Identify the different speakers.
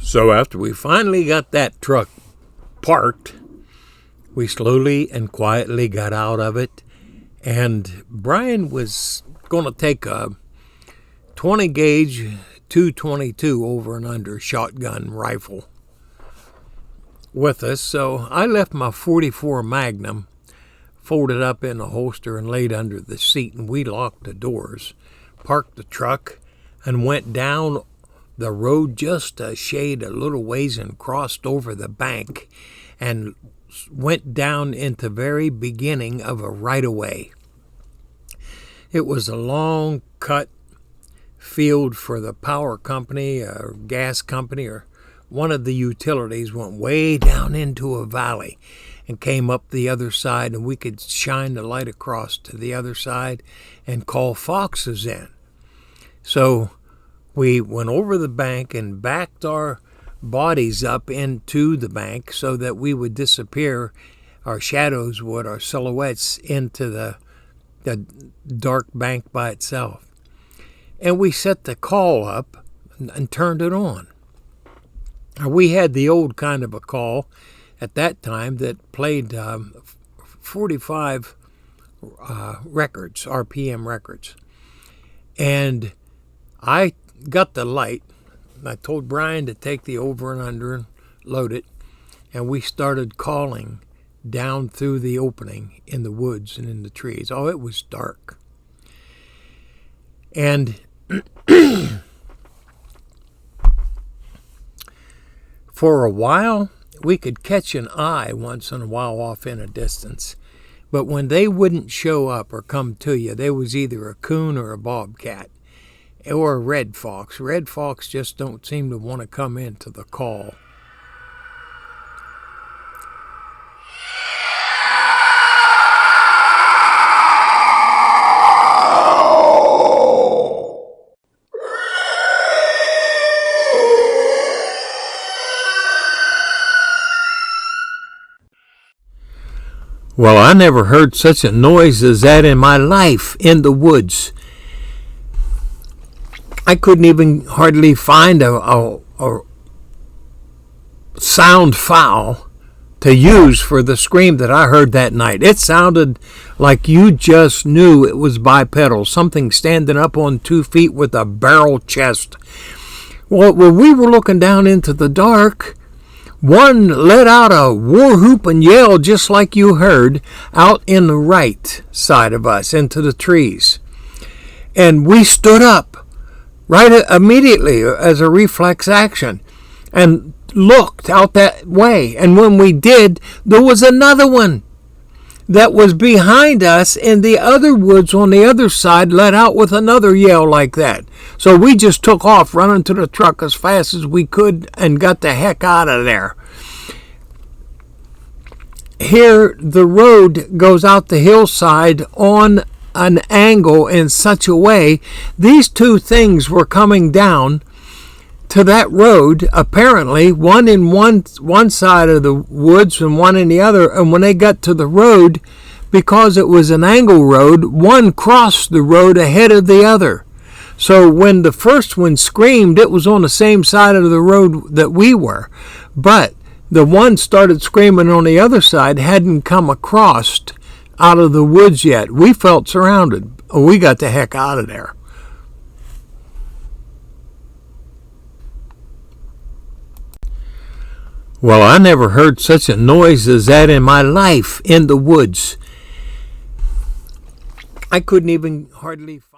Speaker 1: So after we finally got that truck parked, we slowly and quietly got out of it, and Brian was going to take a 20 gauge 222 over and under shotgun rifle with us. So I left my 44 Magnum folded up in a holster and laid under the seat, and we locked the doors, parked the truck, and went down the road just a shade a little ways and crossed over the bank and went down into the very beginning of a right-of-way. It was a long cut field for the power company or gas company, or one of the utilities went way down into a valley and came up the other side, and we could shine the light across to the other side and call foxes in. So we went over the bank and backed our bodies up into the bank so that we would disappear, our shadows would, our silhouettes, into the dark bank by itself. And we set the call up and turned it on. We had the old kind of a call at that time that played 45 records, RPM records. And I got the light. I told Brian to take the over and under and load it. And we started calling down through the opening in the woods and in the trees. Oh, it was dark. And for a while, we could catch an eye once in a while off in a distance. But when they wouldn't show up or come to you, there was either a coon or a bobcat or a red fox. Red fox just don't seem to want to come into the call. Well, I never heard such a noise as that in my life in the woods. I couldn't even hardly find a sound file to use for the scream that I heard that night. It sounded like you just knew it was bipedal, something standing up on 2 feet with a barrel chest. Well, when we were looking down into the dark, one let out a war whoop and yell just like you heard out in the right side of us into the trees. And we stood up right immediately as a reflex action and looked out that way. And when we did, there was another one that was behind us in the other woods on the other side, let out with another yell like that. So we just took off running to the truck as fast as we could and got the heck out of there. Here, the road goes out the hillside on an angle in such a way, these two things were coming down to that road, apparently, one in one side of the woods and one in the other. And when they got to the road, because it was an angle road, one crossed the road ahead of the other. So when the first one screamed, it was on the same side of the road that we were. But the one started screaming on the other side hadn't come across out of the woods yet. We felt surrounded. We got the heck out of there. Well, I never heard such a noise as that in my life in the woods. I couldn't even hardly find